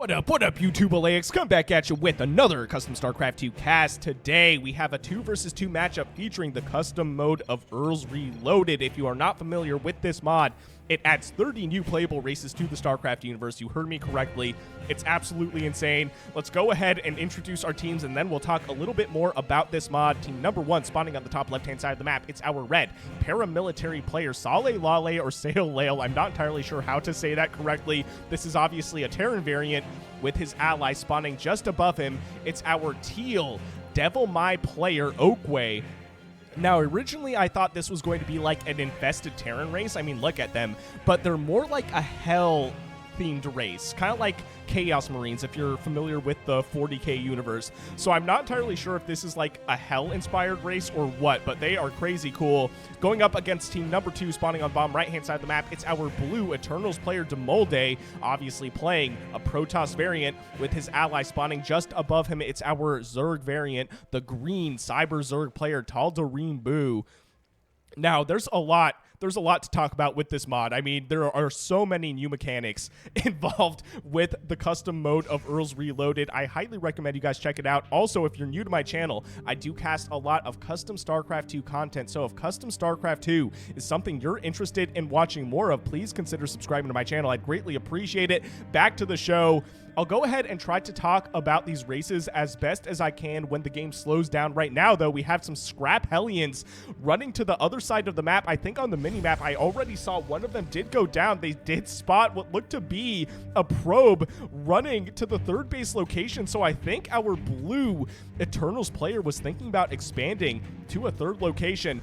What up, YouTube Alayaks? Come back at you with another custom StarCraft 2 cast. Today, we have a 2 vs 2 matchup featuring the custom Mode of Erls Reloaded. If you are not familiar with this mod, it adds 30 new playable races to the StarCraft universe. You heard me correctly. It's absolutely insane. Let's go ahead and introduce our teams, and then we'll talk a little bit more about this mod. Team number 1, spawning on the top left-hand side of the map. It's our red Paramilitary player, SaleLale or SaleLale. I'm not entirely sure how to say that correctly. This is obviously a Terran variant with his ally spawning just above him. It's our teal Devil Mai player, Oakway. Now, originally, I thought this was going to be like an infested Terran race. I mean, look at them. But they're more like a hell-themed race. Kind of like Chaos Marines, if you're familiar with the 40k universe. So I'm not entirely sure if this is like a hell-inspired race or what, but they are crazy cool. Going up against team number 2, spawning on bottom right-hand side of the map, it's our blue Eternals player, DeMolde, obviously playing a Protoss variant with his ally spawning just above him. It's our Zerg variant, the green Cyber Zerg player, TaldarimBoo. Now, there's a lot to talk about with this mod. I mean, there are so many new mechanics involved with the custom Mode of Erls Reloaded. I highly recommend you guys check it out. Also, if you're new to my channel, I do cast a lot of custom StarCraft 2 content. So if custom StarCraft 2 is something you're interested in watching more of, please consider subscribing to my channel. I'd greatly appreciate it. Back to the show. I'll go ahead and try to talk about these races as best as I can when the game slows down. Right now, though, we have some scrap Hellions running to the other side of the map. I think on the mini-map, I already saw one of them did go down. They did spot what looked to be a probe running to the third base location. So I think our blue Eternals player was thinking about expanding to a third location.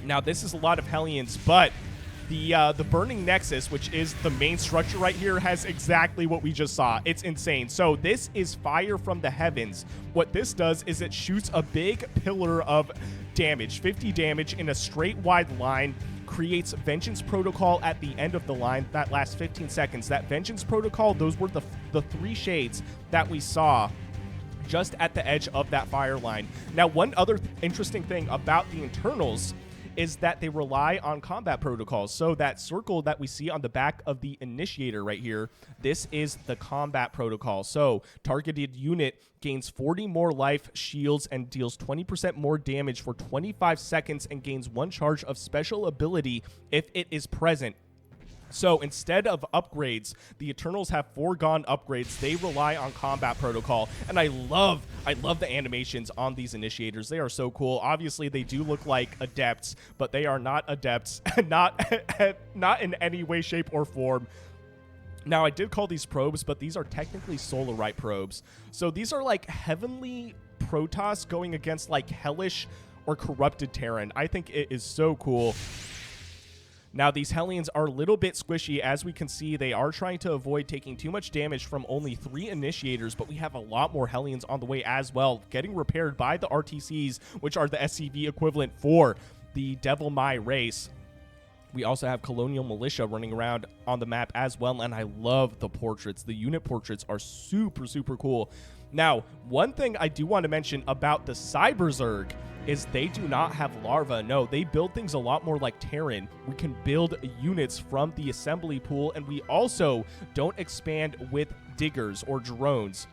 Now, this is a lot of Hellions, but the Burning Nexus, which is the main structure right here, has exactly what we just saw. It's insane. So this is fire from the heavens. What this does is it shoots a big pillar of damage, 50 damage in a straight wide line, creates Vengeance Protocol at the end of the line. That lasts 15 seconds. That Vengeance Protocol, those were the 3 shades that we saw just at the edge of that fire line. Now, one other interesting thing about the Eternals is that they rely on combat protocols. So that circle that we see on the back of the initiator right here, this is the combat protocol. So targeted unit gains 40 more life, shields, and deals 20% more damage for 25 seconds and gains 1 charge of special ability if it is present. So instead of upgrades, the Eternals have foregone upgrades. They rely on combat protocol, and I love the animations on these initiators. They are so cool. Obviously, they do look like adepts, but they are not adepts, not in any way, shape, or form. Now, I did call these probes, but these are technically Solarite probes. So these are like heavenly Protoss going against like hellish or corrupted Terran. I think it is so cool. Now, these Hellions are a little bit squishy. As we can see, they are trying to avoid taking too much damage from only 3 initiators, but we have a lot more Hellions on the way as well, getting repaired by the RTCs, which are the SCV equivalent for the Devil Mai race. We also have Colonial Militia running around on the map as well, and I love the portraits. The unit portraits are super, super cool. Now, one thing I do want to mention about the Cyber Zerg is they do not have larva. No, they build things a lot more like Terran. We can build units from the assembly pool, and we also don't expand with diggers or drones.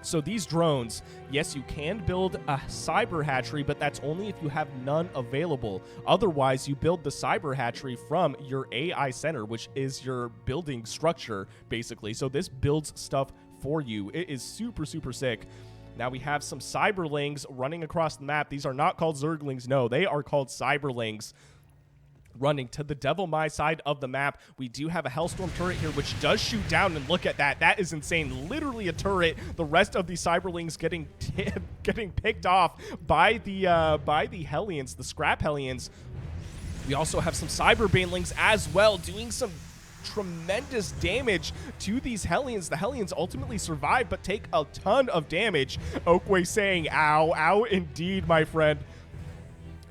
So these drones, yes, you can build a cyber hatchery, but that's only if you have none available. Otherwise, you build the cyber hatchery from your AI center, which is your building structure, basically. So this builds stuff for you. It is super, super sick. Now we have some cyberlings running across the map. These are not called Zerglings. No, they are called cyberlings running to the Devil Mai side of the map. We do have a Hellstorm turret here, which does shoot down, and look at that. That is insane. Literally a turret. The rest of the cyberlings getting picked off by the Hellions, the scrap Hellions. We also have some cyber banelings as well, doing some tremendous damage to these Hellions. The Hellions ultimately survive, but take a ton of damage. Oakway saying, ow, ow, indeed, my friend.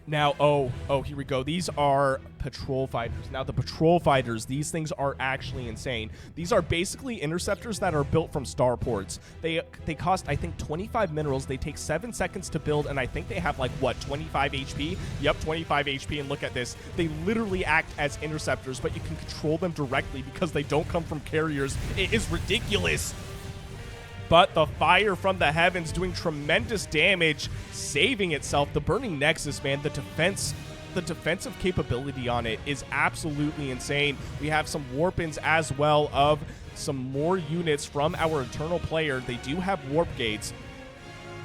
Now, oh, here we go. These are patrol fighters. Now, the patrol fighters, these things are actually insane. These are basically interceptors that are built from starports. They cost, I think, 25 minerals. They take 7 seconds to build, and I think they have, like, what, 25 HP? Yep, 25 HP, and look at this. They literally act as interceptors, but you can control them directly because they don't come from carriers. It is ridiculous. but the fire from the heavens doing tremendous damage, saving itself. The Burning Nexus, man, the defensive capability on it is absolutely insane. We have some warp-ins as well of some more units from our Eternal player. They do have warp gates,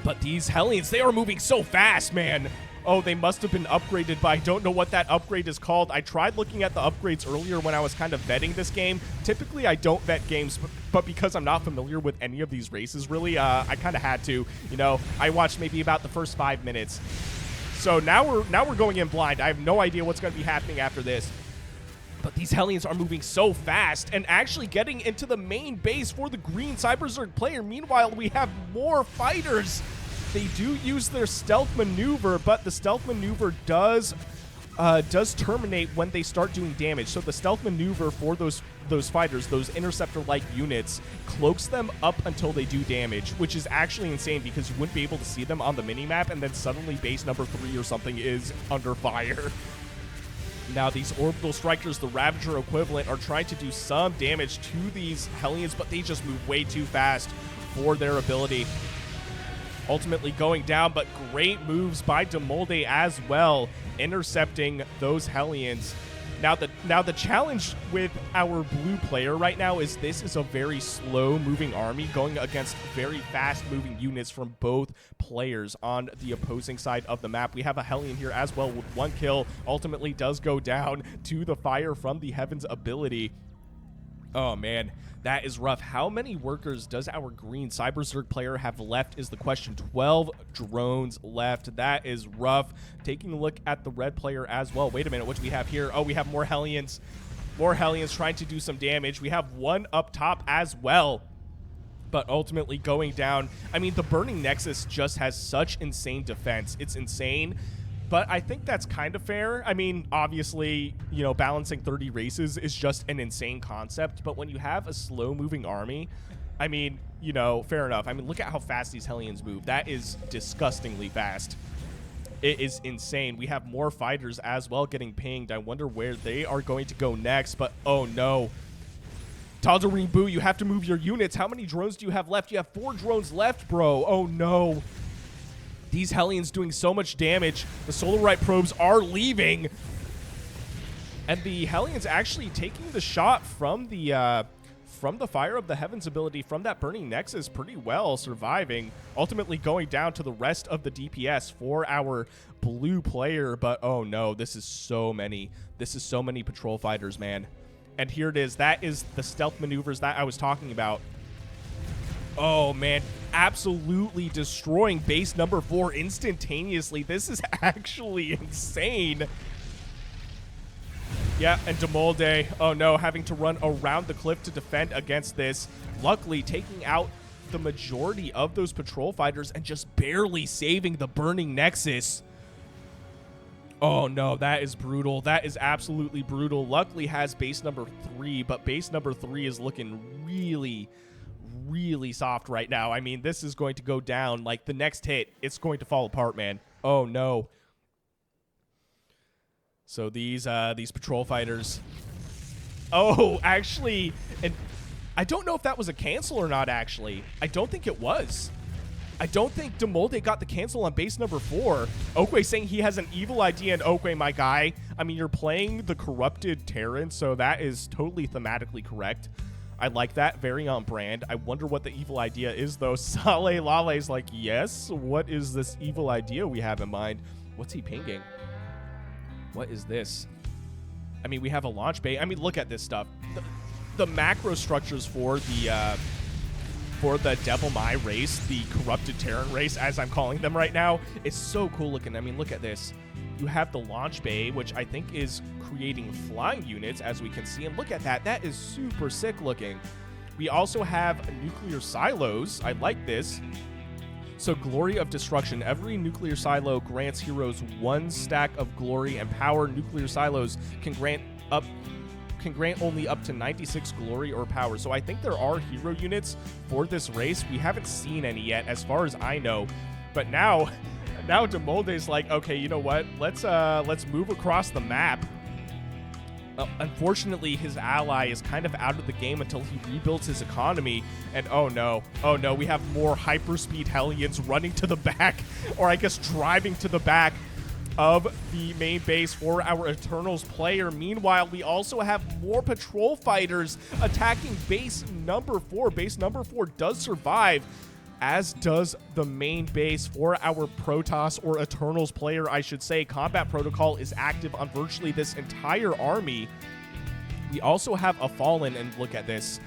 but these Hellions, they are moving so fast, man. Oh, they must have been upgraded, but I don't know what that upgrade is called. I tried looking at the upgrades earlier when I was kind of vetting this game. Typically, I don't vet games, but because I'm not familiar with any of these races, really, I kind of had to. You know, I watched maybe about the first 5 minutes. So now we're going in blind. I have no idea what's going to be happening after this. But these Hellions are moving so fast and actually getting into the main base for the green Cyber Zerg player. Meanwhile, we have more fighters. They do use their stealth maneuver, but the stealth maneuver does terminate when they start doing damage. So the stealth maneuver for those fighters, those interceptor-like units, cloaks them up until they do damage, which is actually insane because you wouldn't be able to see them on the minimap, and then suddenly base number 3 or something is under fire. Now, these orbital strikers, the Ravager equivalent, are trying to do some damage to these Hellions, but they just move way too fast for their ability. Ultimately going down, but great moves by DeMolde as well, intercepting those Hellions. Now the challenge with our blue player right now is this is a very slow-moving army going against very fast-moving units from both players on the opposing side of the map. We have a Hellion here as well with 1 kill. Ultimately does go down to the fire from the Heavens ability. Oh, man, that is rough. How many workers does our green Cyber Zerg player have left is the question. 12 drones left. That is rough. Taking a look at the red player as well. Wait a minute, what do we have here? Oh, we have more Hellions. More Hellions trying to do some damage. We have 1 up top as well, but ultimately going down. I mean, the Burning Nexus just has such insane defense. It's insane. But I think that's kind of fair. I mean, obviously, you know, balancing 30 races is just an insane concept. But when you have a slow-moving army, I mean, you know, fair enough. I mean, look at how fast these Hellions move. That is disgustingly fast. It is insane. We have more fighters as well getting pinged. I wonder where they are going to go next. But, oh, no. TaldarimBoo, you have to move your units. How many drones do you have left? You have 4 drones left, bro. Oh, no. These Hellions doing so much damage. The Solarite probes are leaving. And the Hellions actually taking the shot from the Fire of the Heavens ability from that Burning Nexus pretty well, surviving. Ultimately going down to the rest of the DPS for our blue player. But oh no, this is so many patrol fighters, man. And here it is. That is the stealth maneuvers that I was talking about. Oh, man, absolutely destroying base number 4 instantaneously. This is actually insane. Yeah, and DeMolde, oh no, having to run around the cliff to defend against this. Luckily, taking out the majority of those patrol fighters and just barely saving the Burning Nexus. Oh no, that is brutal. That is absolutely brutal. Luckily has base number 3, but base number 3 is looking really soft right now. I mean, this is going to go down. Like, the next hit, it's going to fall apart, man. Oh, no. So these patrol fighters. Oh, actually, and I don't know if that was a cancel or not, actually. I don't think it was. I don't think DeMolde got the cancel on base number 4. Oakway saying he has an evil idea, and Oakway, my guy. I mean, you're playing the corrupted Terran, so that is totally thematically correct. I like that. Very on brand. I wonder what the evil idea is, though. SaleLale is like, yes? What is this evil idea we have in mind? What's he pinging? What is this? I mean, we have a launch bay. I mean, look at this stuff. The macro structures for the Devil Mai race, the corrupted Terran race, as I'm calling them right now, is so cool looking. I mean, look at this. You have the launch bay, which I think is creating flying units, as we can see. And look at that. That is super sick looking. We also have nuclear silos. I like this. So Glory of Destruction. Every nuclear silo grants heroes 1 stack of glory and power. Nuclear silos can grant only up to 96 glory or power. So I think there are hero units for this race. We haven't seen any yet, as far as I know. But now DeMolde is like, okay, you know what? Let's move across the map Unfortunately, his ally is kind of out of the game until he rebuilds his economy. And oh no, we have more hyperspeed Hellions running to the back, or I guess driving to the back of the main base for our Eternals player. Meanwhile, we also have more patrol fighters attacking base number 4. Base number 4 does survive, as does the main base for our Protoss, or Eternals player, I should say. Combat protocol is active on virtually this entire army. We also have a Fallen, and look at this.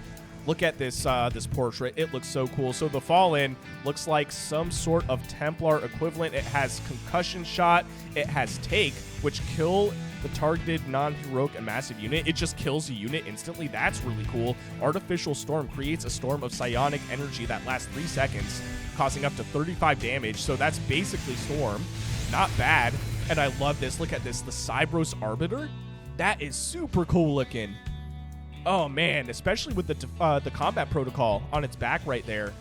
Look at this this portrait. It looks so cool. So the Fallen looks like some sort of Templar equivalent. It has concussion shot. It has take, which kill the targeted non-heroic and massive unit. It just kills a unit instantly. That's really cool. Artificial Storm creates a storm of psionic energy that lasts 3 seconds, causing up to 35 damage. So that's basically Storm. Not bad. And I love this. Look at this. The Cybros Arbiter. That is super cool looking. Oh man, especially with the combat protocol on its back right there.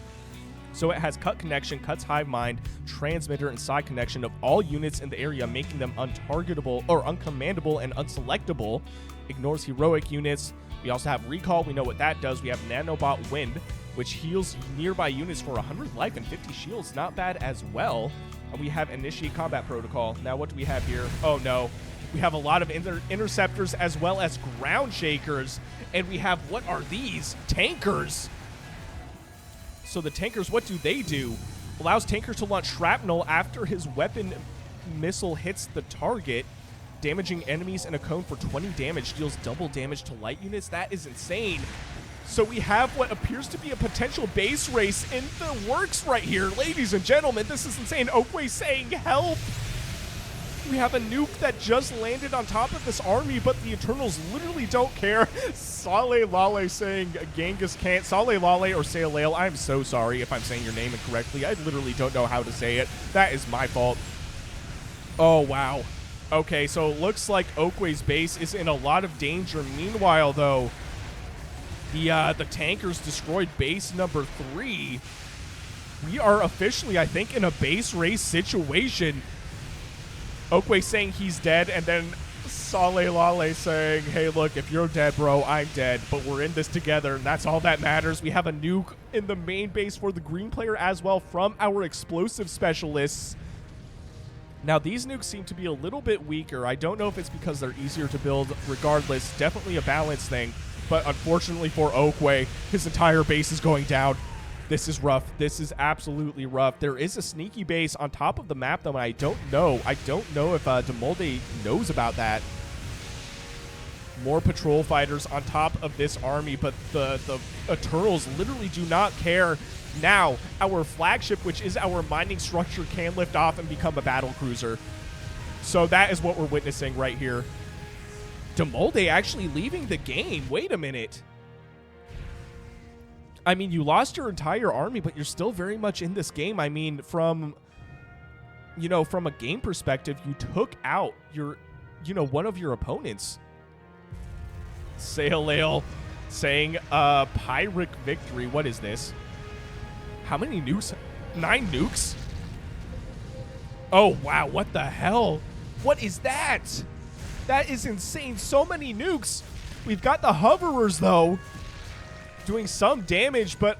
So it has cut connection, cuts hive mind, transmitter, and side connection of all units in the area, making them untargetable or uncommandable and unselectable. Ignores heroic units. We also have recall. We know what that does. We have nanobot wind, which heals nearby units for 100 life and 50 shields. Not bad as well. And we have initiate combat protocol. Now what do we have here? Oh no. We have a lot of interceptors as well as ground shakers. And we have, what are these? Tankers. So the tankers, what do they do? Allows tankers to launch shrapnel after his weapon missile hits the target, damaging enemies in a cone for 20 damage, deals double damage to light units. That is insane. So we have what appears to be a potential base race in the works right here. Ladies and gentlemen, this is insane. Oakway saying help. We have a nuke that just landed on top of this army, but the Eternals literally don't care. SaleLale saying Genghis can't. SaleLale or SaleLale, I'm so sorry if I'm saying your name incorrectly. I literally don't know how to say it. That is my fault. Oh, wow. Okay, so it looks like Oakway's base is in a lot of danger. Meanwhile, though, the tankers destroyed base number 3. We are officially, I think, in a base race situation. Oakway saying he's dead, and then SaleLale saying, hey, look, if you're dead, bro, I'm dead, but we're in this together, and that's all that matters. We have a nuke in the main base for the green player as well from our explosive specialists. Now, these nukes seem to be a little bit weaker. I don't know if it's because they're easier to build. Regardless, definitely a balance thing, but unfortunately for Oakway, his entire base is going down. This is rough. This is absolutely rough. There is a sneaky base on top of the map, though, and I don't know. I don't know if DeMolde knows about that. More patrol fighters on top of this army, but the Eternals literally do not care. Now, our flagship, which is our mining structure, can lift off and become a battle cruiser. So that is what we're witnessing right here. DeMolde actually leaving the game. Wait a minute. I mean, you lost your entire army, but you're still very much in this game. I mean, from a game perspective, you took out one of your opponents. SaleLale saying, Pyrrhic victory. What is this? How many nukes? 9 nukes? Oh, wow. What the hell? What is that? That is insane. So many nukes. We've got the hoverers, though, doing some damage, but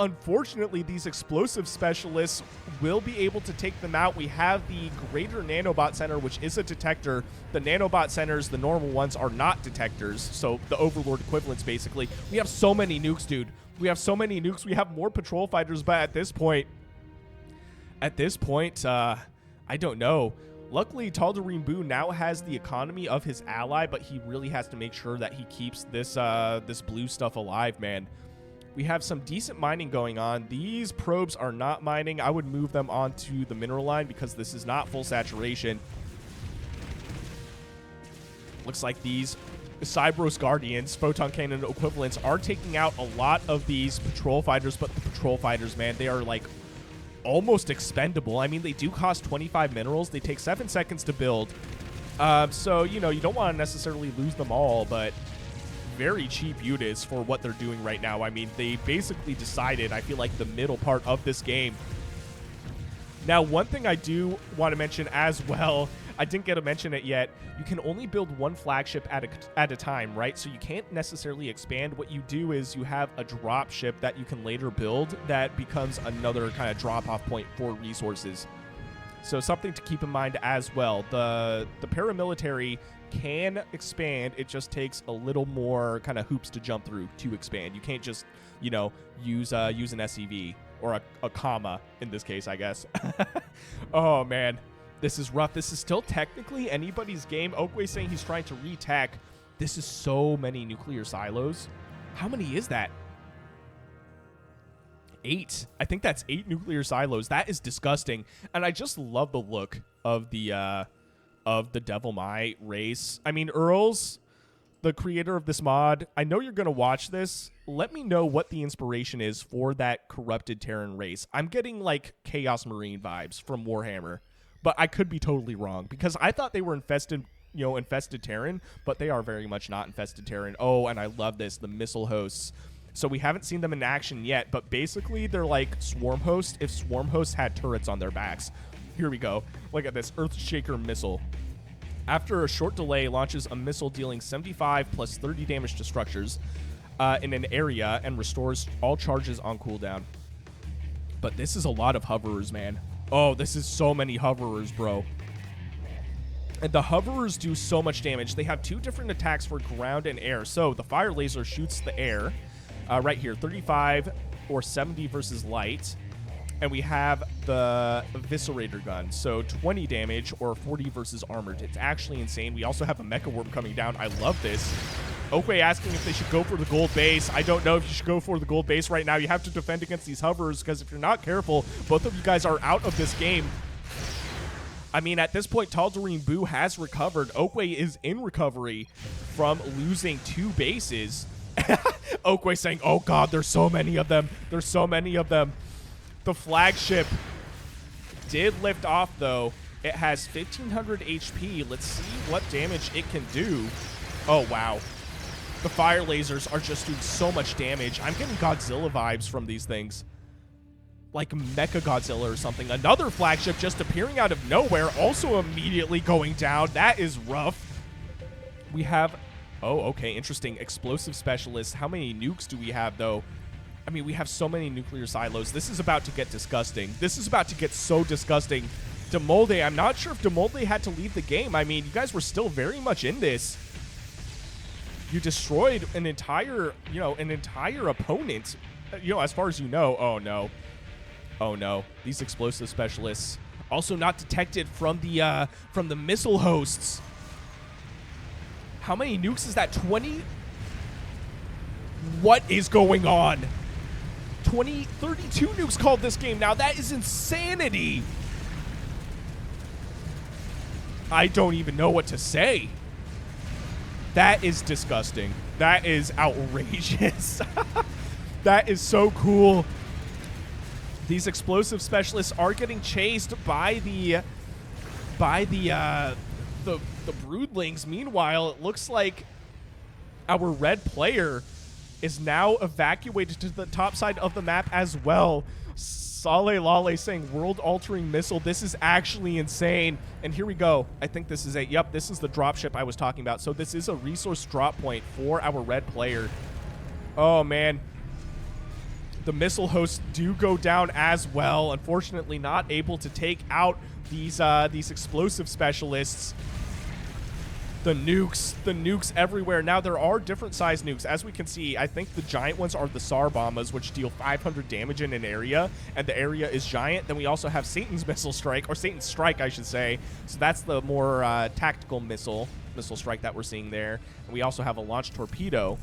unfortunately these explosive specialists will be able to take them out. We have the greater nanobot center, which is a detector. The nanobot centers, the normal ones, are not detectors, so the overlord equivalents basically. We have so many nukes, dude. We have so many nukes. We have more patrol fighters, but at this point I don't know. Luckily, TaldarimBoo now has the economy of his ally, but he really has to make sure that he keeps this this blue stuff alive, man. We have some decent mining going on. These probes are not mining. I would move them onto the mineral line because this is not full saturation. Looks like these Cybros Guardians, Photon Cannon equivalents, are taking out a lot of these patrol fighters, but the patrol fighters, man, they are like almost expendable. I mean, they do cost 25 minerals. They take 7 seconds to build. So, you don't want to necessarily lose them all, but very cheap units for what they're doing right now. I mean, they basically decided, I feel like, the middle part of this game. Now, one thing I do want to mention as well, I didn't get to mention it yet. You can only build one flagship at a time, right? So you can't necessarily expand. What you do is you have a drop ship that you can later build that becomes another kind of drop-off point for resources. So something to keep in mind as well. The paramilitary can expand. It just takes a little more kind of hoops to jump through to expand. You can't just, you know, use an SCV or a comma in this case, I guess. Oh, man. This is rough. This is still technically anybody's game. Oakway saying he's trying to re-tech. This is so many nuclear silos. How many is that? 8. I think that's 8 nuclear silos. That is disgusting. And I just love the look of the Devil Mai race. I mean, Erls, the creator of this mod, I know you're going to watch this. Let me know what the inspiration is for that corrupted Terran race. I'm getting like Chaos Marine vibes from Warhammer, but I could be totally wrong because I thought they were infested Terran, but they are very much not infested Terran. Oh, and I love this, the missile hosts. So we haven't seen them in action yet, but basically they're like Swarm Hosts if Swarm Hosts had turrets on their backs. Here we go. Look at this Earthshaker missile. After a short delay, launches a missile dealing 75 plus 30 damage to structures in an area and restores all charges on cooldown. But this is a lot of hoverers, man. Oh, this is so many hoverers, bro. And the hoverers do so much damage. They have 2 different attacks for ground and air. So the fire laser shoots the air. Right here, 35 or 70 versus light. And we have the Eviscerator gun, so 20 damage or 40 versus armored. It's actually insane. We also have a Mecha Worm coming down. I love this. Oakway asking if they should go for the gold base. I don't know if you should go for the gold base right now. You have to defend against these hovers because if you're not careful, both of you guys are out of this game. I mean, at this point, TaldarimBoo has recovered. Oakway is in recovery from losing 2 bases. Oakway saying, oh god, there's so many of them. There's so many of them. The flagship did lift off, though. It has 1,500 HP. Let's see what damage it can do. Oh, wow. The fire lasers are just doing so much damage. I'm getting Godzilla vibes from these things. Like Mecha Godzilla or something. Another flagship just appearing out of nowhere, also immediately going down. That is rough. We have... Oh, okay, interesting. Explosive specialists. How many nukes do we have, though? I mean, we have so many nuclear silos. This is about to get disgusting. This is about to get so disgusting. DeMolde, I'm not sure if DeMolde had to leave the game. I mean, you guys were still very much in this. You destroyed an entire, an entire opponent, as far as you know. Oh, no. Oh, no. These explosive specialists also not detected from the missile hosts. How many nukes is that? 20? What is going on? 32 nukes called this game now. That is insanity. I don't even know what to say. That is disgusting. That is outrageous. That is so cool. These explosive specialists are getting chased by the broodlings. Meanwhile, it looks like our red player is now evacuated to the top side of the map as well. SaleLale saying world-altering missile. This is actually insane. And here we go. I think this is this is the dropship I was talking about. So this is a resource drop point for our red player. Oh, man. The missile hosts do go down as well. Unfortunately, not able to take out these explosive specialists. The nukes everywhere. Now, there are different size nukes. As we can see, I think the giant ones are the SAR bombas, which deal 500 damage in an area, and the area is giant. Then we also have Satan's missile strike, or Satan's strike, I should say. So that's the more tactical missile strike that we're seeing there. And we also have a launch torpedo.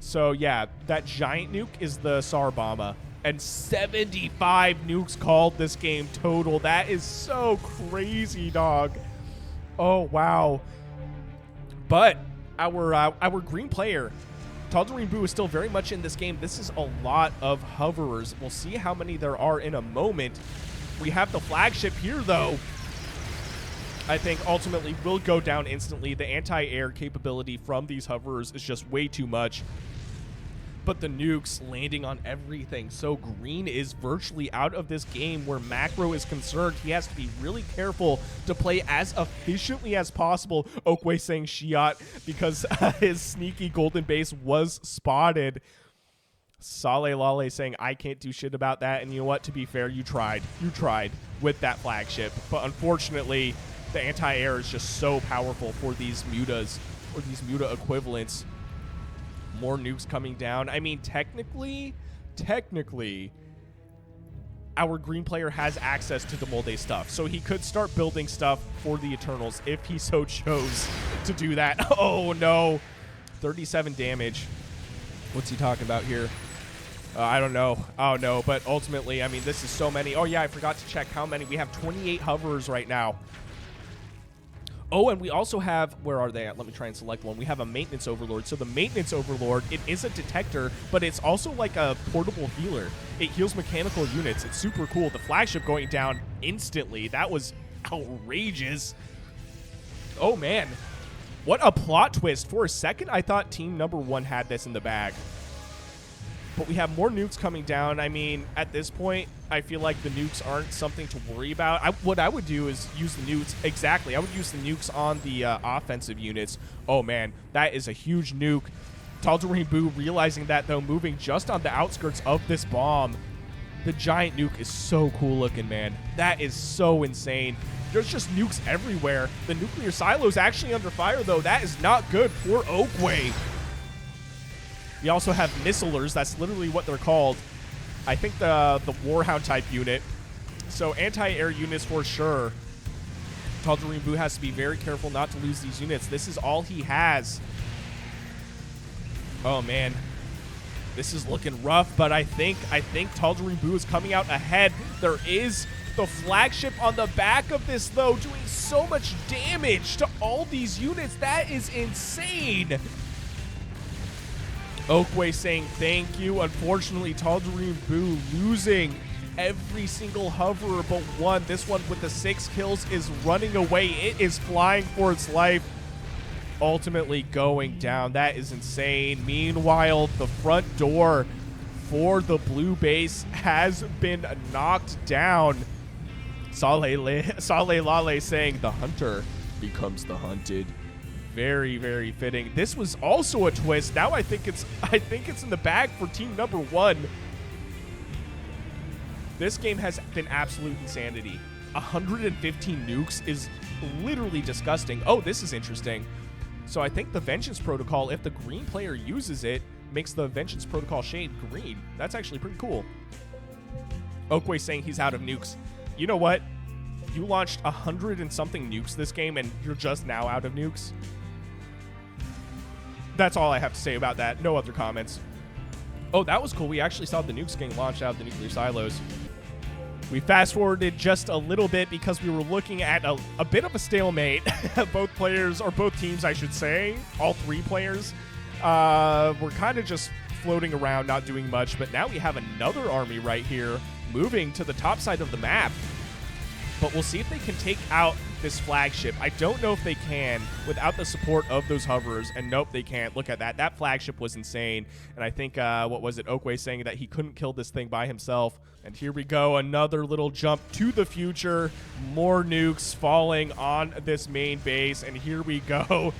So, yeah, that giant nuke is the SAR bomba. And 75 nukes called this game total. That is so crazy, dog. Oh, wow. But our green player, TaldarimBoo, is still very much in this game. This is a lot of hoverers. We'll see how many there are in a moment. We have the flagship here, though. I think ultimately will go down instantly. The anti-air capability from these hoverers is just way too much. but the nukes landing on everything. So green is virtually out of this game where macro is concerned. He has to be really careful to play as efficiently as possible. Oakway saying Shiat because his sneaky golden base was spotted. SaleLale saying, I can't do shit about that. And you know what? To be fair, you tried. You tried with that flagship. But unfortunately, the anti-air is just so powerful for these mutas, or these muta equivalents. More nukes coming down. I mean, technically, our green player has access to DeMolde stuff. So he could start building stuff for the Eternals if he so chose to do that. Oh, no. 37 damage. What's he talking about here? I don't know. Oh, no. But ultimately, I mean, this is so many. Oh, yeah, I forgot to check how many. We have 28 hoverers right now. Oh, and we also have, where are they at? Let me try and select one. We have a maintenance overlord. So the maintenance overlord, it is a detector, but it's also like a portable healer. It heals mechanical units. It's super cool. The flagship going down instantly. That was outrageous. Oh, man. What a plot twist. For a second, I thought team number 1 had this in the bag. But we have more nukes coming down. I mean, at this point, I feel like the nukes aren't something to worry about. What I would do is use the nukes. Exactly. I would use the nukes on the offensive units. Oh, man. That is a huge nuke. TaldarimBoo realizing that, though, moving just on the outskirts of this bomb. The giant nuke is so cool looking, man. That is so insane. There's just nukes everywhere. The nuclear silo is actually under fire, though. That is not good for Oakway. We also have missilers. That's literally what they're called. I think the Warhound type unit. So anti-air units for sure. TaldarimBoo has to be very careful not to lose these units. This is all he has. Oh, man. This is looking rough, but I think TaldarimBoo is coming out ahead. There is the flagship on the back of this, though, doing so much damage to all these units. That is insane. Oakway saying thank you. Unfortunately, TaldarimBoo losing every single hoverer but one. This one with the 6 kills is running away. It is flying for its life. Ultimately going down. That is insane. Meanwhile, the front door for the blue base has been knocked down. SaleLale saying the hunter becomes the hunted. Very, very fitting. This was also a twist. Now I think it's in the bag for team number 1. This game has been absolute insanity. 115 nukes is literally disgusting. Oh, this is interesting. So I think the Vengeance Protocol, if the green player uses it, makes the Vengeance Protocol shade green. That's actually pretty cool. Oakway saying he's out of nukes. You know what? You launched 100 and something nukes this game, and you're just now out of nukes. That's all I have to say about that. No other comments. Oh, that was cool. We actually saw the nukes getting launched out of the nuclear silos. We fast-forwarded just a little bit because we were looking at a bit of a stalemate. Both players, or both teams, I should say, all 3 players, were kind of just floating around, not doing much. But now we have another army right here moving to the top side of the map. But we'll see if they can take out this flagship. I don't know if they can without the support of those hoverers. And nope, they can't. Look at that. That flagship was insane. And I think, what was it? Oakway saying that he couldn't kill this thing by himself. And here we go. Another little jump to the future. More nukes falling on this main base. And here we go.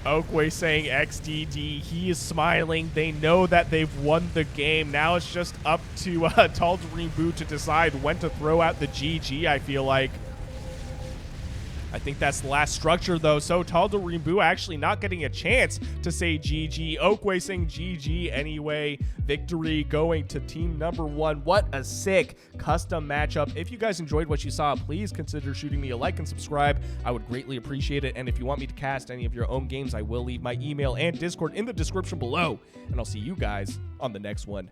Oakway saying XDD. He is smiling. They know that they've won the game. Now it's just up to TaldarimBoo to decide when to throw out the GG, I feel like. I think that's the last structure, though. So TaldarimBoo actually not getting a chance to say GG. Oakway saying GG anyway. Victory going to team number 1. What a sick custom matchup. If you guys enjoyed what you saw, please consider shooting me a like and subscribe. I would greatly appreciate it. And if you want me to cast any of your own games, I will leave my email and Discord in the description below. And I'll see you guys on the next one.